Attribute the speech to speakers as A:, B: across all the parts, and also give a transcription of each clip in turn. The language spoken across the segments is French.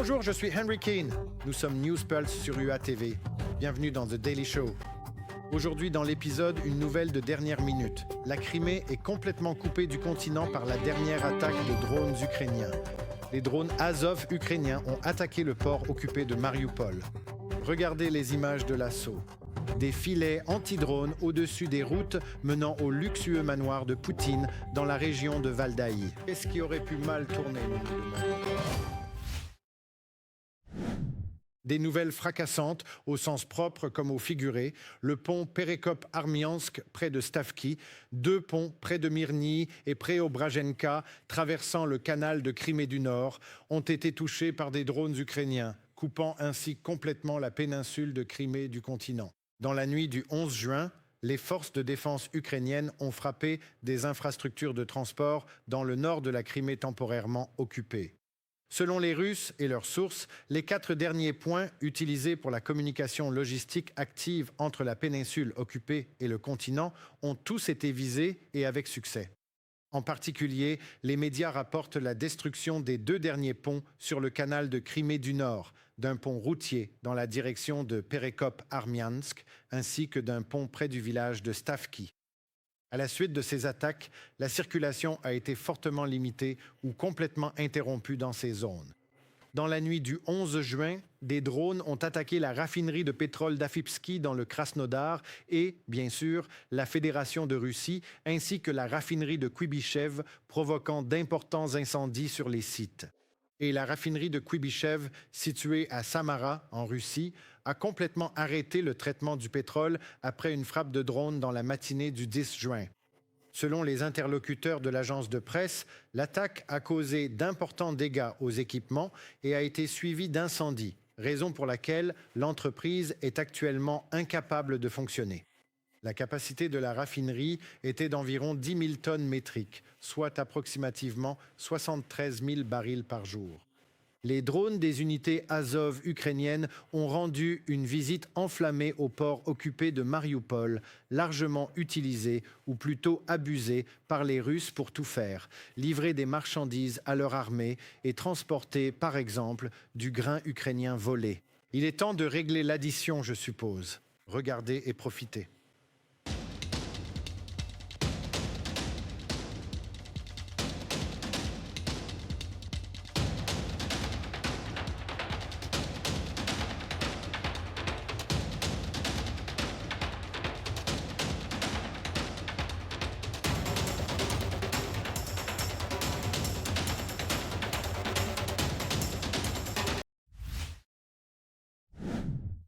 A: Bonjour, je suis Henry Keane. Nous sommes News Pulse sur UATV. Bienvenue dans The Daily Show. Aujourd'hui dans l'épisode, une nouvelle de dernière minute. La Crimée est complètement coupée du continent par la dernière attaque de drones ukrainiens. Les drones Azov ukrainiens ont attaqué le port occupé de Mariupol. Regardez les images de l'assaut. Des filets anti-drones au-dessus des routes menant au luxueux manoir de Poutine dans la région de Valdaï. Qu'est-ce qui aurait pu mal tourner, nous nous demandons. Des nouvelles fracassantes, au sens propre comme au figuré. Le pont Perekop-Armiansk, près de Stavki, 2 ponts près de Myrny et Preobrajenka, traversant le canal de Crimée du Nord, ont été touchés par des drones ukrainiens, coupant ainsi complètement la péninsule de Crimée du continent. Dans la nuit du 11 juin, les forces de défense ukrainiennes ont frappé des infrastructures de transport dans le nord de la Crimée temporairement occupée. Selon les Russes et leurs sources, les 4 derniers points utilisés pour la communication logistique active entre la péninsule occupée et le continent ont tous été visés et avec succès. En particulier, les médias rapportent la destruction des 2 derniers ponts sur le canal de Crimée du Nord, d'un pont routier dans la direction de Perekop-Armiansk, ainsi que d'un pont près du village de Stavki. À la suite de ces attaques, la circulation a été fortement limitée ou complètement interrompue dans ces zones. Dans la nuit du 11 juin, des drones ont attaqué la raffinerie de pétrole d'Afipski dans le Krasnodar et, bien sûr, la Fédération de Russie, ainsi que la raffinerie de Kuibychev, provoquant d'importants incendies sur les sites. Et la raffinerie de Kuibychev, située à Samara, en Russie, a complètement arrêté le traitement du pétrole après une frappe de drone dans la matinée du 10 juin. Selon les interlocuteurs de l'agence de presse, l'attaque a causé d'importants dégâts aux équipements et a été suivie d'incendies, raison pour laquelle l'entreprise est actuellement incapable de fonctionner. La capacité de la raffinerie était d'environ 10 000 tonnes métriques, soit approximativement 73 000 barils par jour. Les drones des unités Azov ukrainiennes ont rendu une visite enflammée au port occupé de Mariupol, largement utilisé, ou plutôt abusé, par les Russes pour tout faire, livrer des marchandises à leur armée et transporter, par exemple, du grain ukrainien volé. Il est temps de régler l'addition, je suppose. Regardez et profitez.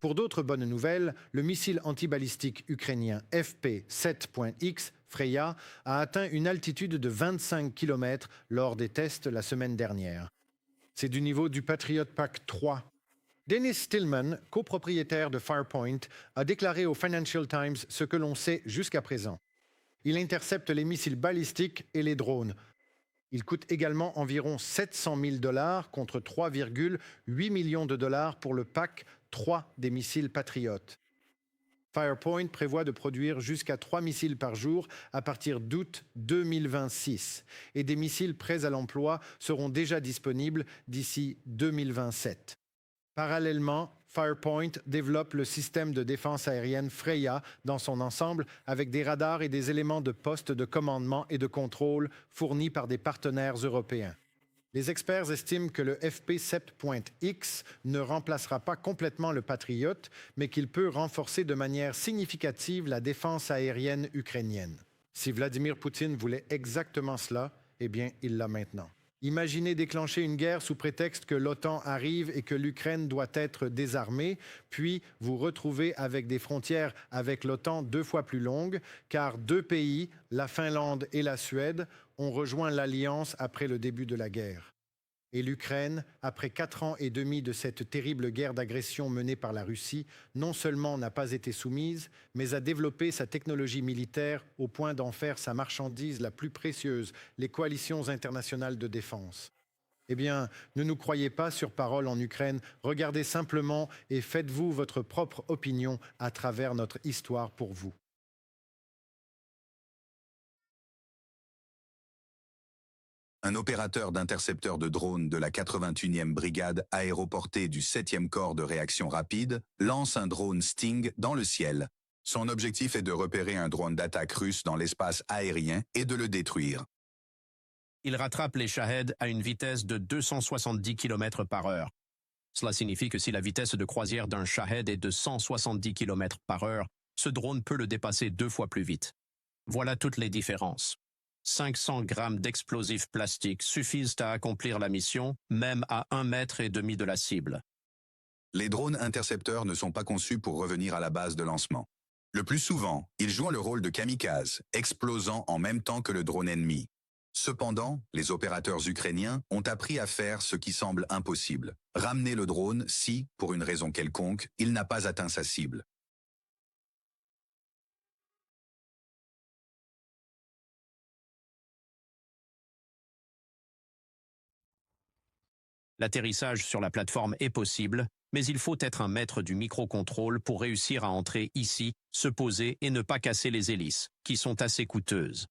A: Pour d'autres bonnes nouvelles, le missile antibalistique ukrainien FP7.X Freya a atteint une altitude de 25 km lors des tests la semaine dernière. C'est du niveau du Patriot Pack 3. Dennis Stillman, copropriétaire de Firepoint, a déclaré au Financial Times ce que l'on sait jusqu'à présent. Il intercepte les missiles balistiques et les drones. Il coûte également environ 700 000 $ contre 3,8 millions de dollars pour le pack 3 des missiles Patriot. Firepoint prévoit de produire jusqu'à 3 missiles par jour à partir d'août 2026 et des missiles prêts à l'emploi seront déjà disponibles d'ici 2027. Parallèlement, Firepoint développe le système de défense aérienne Freya dans son ensemble avec des radars et des éléments de poste de commandement et de contrôle fournis par des partenaires européens. Les experts estiment que le FP7.X ne remplacera pas complètement le Patriot, mais qu'il peut renforcer de manière significative la défense aérienne ukrainienne. Si Vladimir Poutine voulait exactement cela, eh bien, il l'a maintenant. Imaginez déclencher une guerre sous prétexte que l'OTAN arrive et que l'Ukraine doit être désarmée, puis vous retrouvez avec des frontières avec l'OTAN 2 fois plus longues, car 2 pays, la Finlande et la Suède, ont rejoint l'Alliance après le début de la guerre. Et l'Ukraine, après 4 ans et demi de cette terrible guerre d'agression menée par la Russie, non seulement n'a pas été soumise, mais a développé sa technologie militaire au point d'en faire sa marchandise la plus précieuse, les coalitions internationales de défense. Eh bien, ne nous croyez pas sur parole en Ukraine, regardez simplement et faites-vous votre propre opinion à travers notre histoire pour vous.
B: un opérateur d'intercepteur de drones de la 81e brigade aéroportée du 7e corps de réaction rapide lance un drone Sting dans le ciel. Son objectif est de repérer un drone d'attaque russe dans l'espace aérien et de le détruire.
C: Il rattrape les Shahed à une vitesse de 270 km par heure. Cela signifie que si la vitesse de croisière d'un Shahed est de 170 km par heure, ce drone peut le dépasser 2 fois plus vite. Voilà toutes les différences. 500 grammes d'explosifs plastiques suffisent à accomplir la mission, même à 1,5 mètre de la cible.
B: Les drones intercepteurs ne sont pas conçus pour revenir à la base de lancement. Le plus souvent, ils jouent le rôle de kamikaze, explosant en même temps que le drone ennemi. Cependant, les opérateurs ukrainiens ont appris à faire ce qui semble impossible, ramener le drone si, pour une raison quelconque, il n'a pas atteint sa cible.
C: L'atterrissage sur la plateforme est possible, mais il faut être un maître du microcontrôle pour réussir à entrer ici, se poser et ne pas casser les hélices, qui sont assez coûteuses.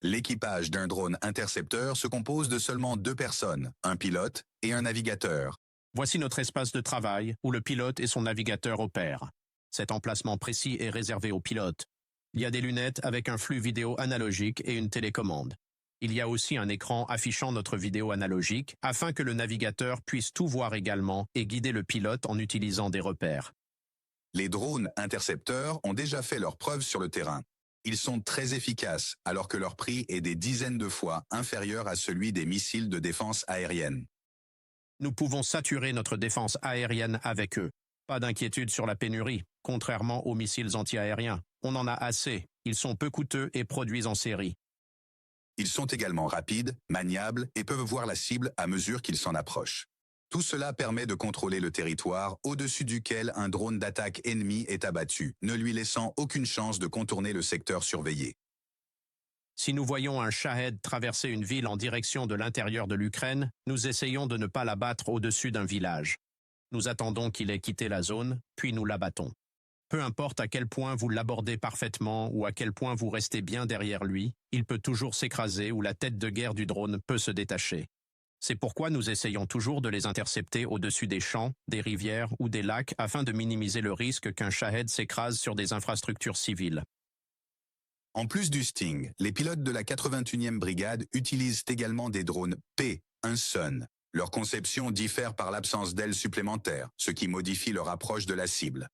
B: L'équipage d'un drone intercepteur se compose de seulement 2 personnes, un pilote et un navigateur.
C: Voici notre espace de travail où le pilote et son navigateur opèrent. Cet emplacement précis est réservé au pilote. Il y a des lunettes avec un flux vidéo analogique et une télécommande. Il y a aussi un écran affichant notre vidéo analogique afin que le navigateur puisse tout voir également et guider le pilote en utilisant des repères.
B: Les drones intercepteurs ont déjà fait leurs preuves sur le terrain. Ils sont très efficaces alors que leur prix est des dizaines de fois inférieur à celui des missiles de défense aérienne.
C: Nous pouvons saturer notre défense aérienne avec eux. Pas d'inquiétude sur la pénurie, contrairement aux missiles antiaériens. On en a assez, ils sont peu coûteux et produits en série.
B: Ils sont également rapides, maniables et peuvent voir la cible à mesure qu'ils s'en approchent. Tout cela permet de contrôler le territoire au-dessus duquel un drone d'attaque ennemi est abattu, ne lui laissant aucune chance de contourner le secteur surveillé.
C: Si nous voyons un Shahed traverser une ville en direction de l'intérieur de l'Ukraine, nous essayons de ne pas l'abattre au-dessus d'un village. Nous attendons qu'il ait quitté la zone, puis nous l'abattons. Peu importe à quel point vous l'abordez parfaitement ou à quel point vous restez bien derrière lui, il peut toujours s'écraser ou la tête de guerre du drone peut se détacher. C'est pourquoi nous essayons toujours de les intercepter au-dessus des champs, des rivières ou des lacs afin de minimiser le risque qu'un Shahed s'écrase sur des infrastructures civiles.
B: En plus du Sting, les pilotes de la 81e brigade utilisent également des drones P-1 Sun. Leur conception diffère par l'absence d'ailes supplémentaires, ce qui modifie leur approche de la cible.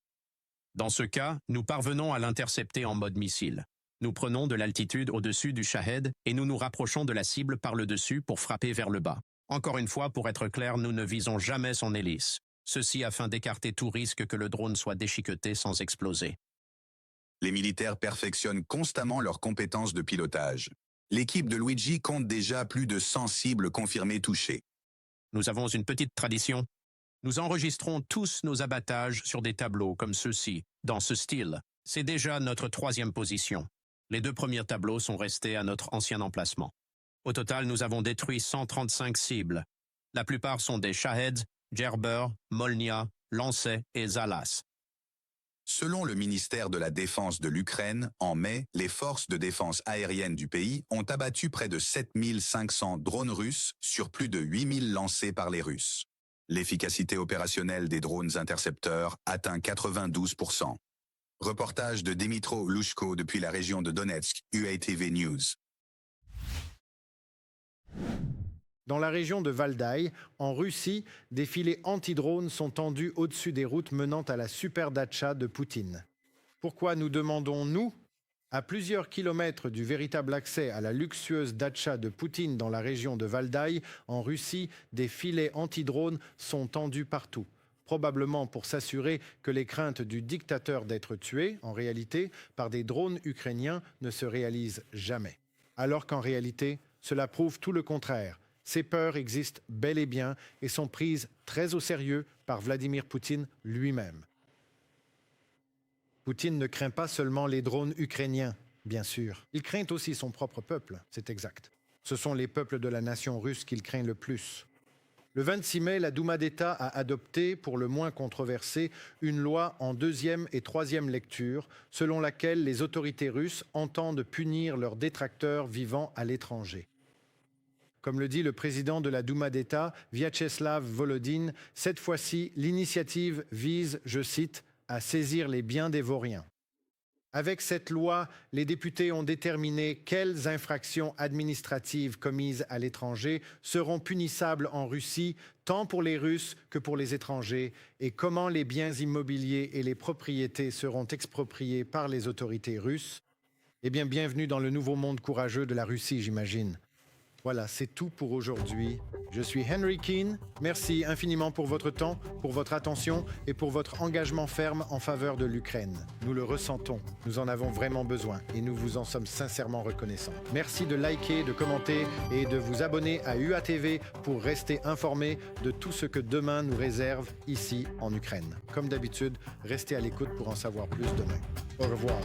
C: Dans ce cas, nous parvenons à l'intercepter en mode missile. Nous prenons de l'altitude au-dessus du Shahed et nous nous rapprochons de la cible par le dessus pour frapper vers le bas. Encore une fois, pour être clair, nous ne visons jamais son hélice. Ceci afin d'écarter tout risque que le drone soit déchiqueté sans exploser.
B: Les militaires perfectionnent constamment leurs compétences de pilotage. L'équipe de Luigi compte déjà plus de 100 cibles confirmées touchées.
C: Nous avons une petite tradition. Nous enregistrons tous nos abattages sur des tableaux comme ceux-ci, dans ce style. C'est déjà notre 3e position. Les 2 premiers tableaux sont restés à notre ancien emplacement. Au total, nous avons détruit 135 cibles. La plupart sont des Shaheds, Gerber, Molnia, Lancet et Zalas.
B: Selon le ministère de la Défense de l'Ukraine, en mai, les forces de défense aérienne du pays ont abattu près de 7500 drones russes sur plus de 8000 lancés par les Russes. L'efficacité opérationnelle des drones intercepteurs atteint 92%. Reportage de Dimitro Lushko depuis la région de Donetsk, UATV News.
A: Dans la région de Valdaï, en Russie, des filets anti-drones sont tendus au-dessus des routes menant à la superdatcha de Poutine. Pourquoi nous demandons, nous, à plusieurs kilomètres du véritable accès à la luxueuse datcha de Poutine dans la région de Valdaï, en Russie, des filets anti-drones sont tendus partout. Probablement pour s'assurer que les craintes du dictateur d'être tué, en réalité, par des drones ukrainiens ne se réalisent jamais. Alors qu'en réalité, cela prouve tout le contraire. Ces peurs existent bel et bien et sont prises très au sérieux par Vladimir Poutine lui-même. Poutine ne craint pas seulement les drones ukrainiens, bien sûr. Il craint aussi son propre peuple, c'est exact. Ce sont les peuples de la nation russe qu'il craint le plus. Le 26 mai, la Douma d'État a adopté, pour le moins controversée, une loi en 2e et 3e lecture, selon laquelle les autorités russes entendent punir leurs détracteurs vivant à l'étranger. Comme le dit le président de la Douma d'État, Vyacheslav Volodine, cette fois-ci, l'initiative vise, je cite, « à saisir les biens des vauriens ». Avec cette loi, les députés ont déterminé quelles infractions administratives commises à l'étranger seront punissables en Russie, tant pour les Russes que pour les étrangers, et comment les biens immobiliers et les propriétés seront expropriés par les autorités russes. Eh bien, bienvenue dans le nouveau monde courageux de la Russie, j'imagine. Voilà, c'est tout pour aujourd'hui. Je suis Henry Keane. Merci infiniment pour votre temps, pour votre attention et pour votre engagement ferme en faveur de l'Ukraine. Nous le ressentons, nous en avons vraiment besoin et nous vous en sommes sincèrement reconnaissants. Merci de liker, de commenter et de vous abonner à UATV pour rester informés de tout ce que demain nous réserve ici en Ukraine. Comme d'habitude, restez à l'écoute pour en savoir plus demain. Au revoir.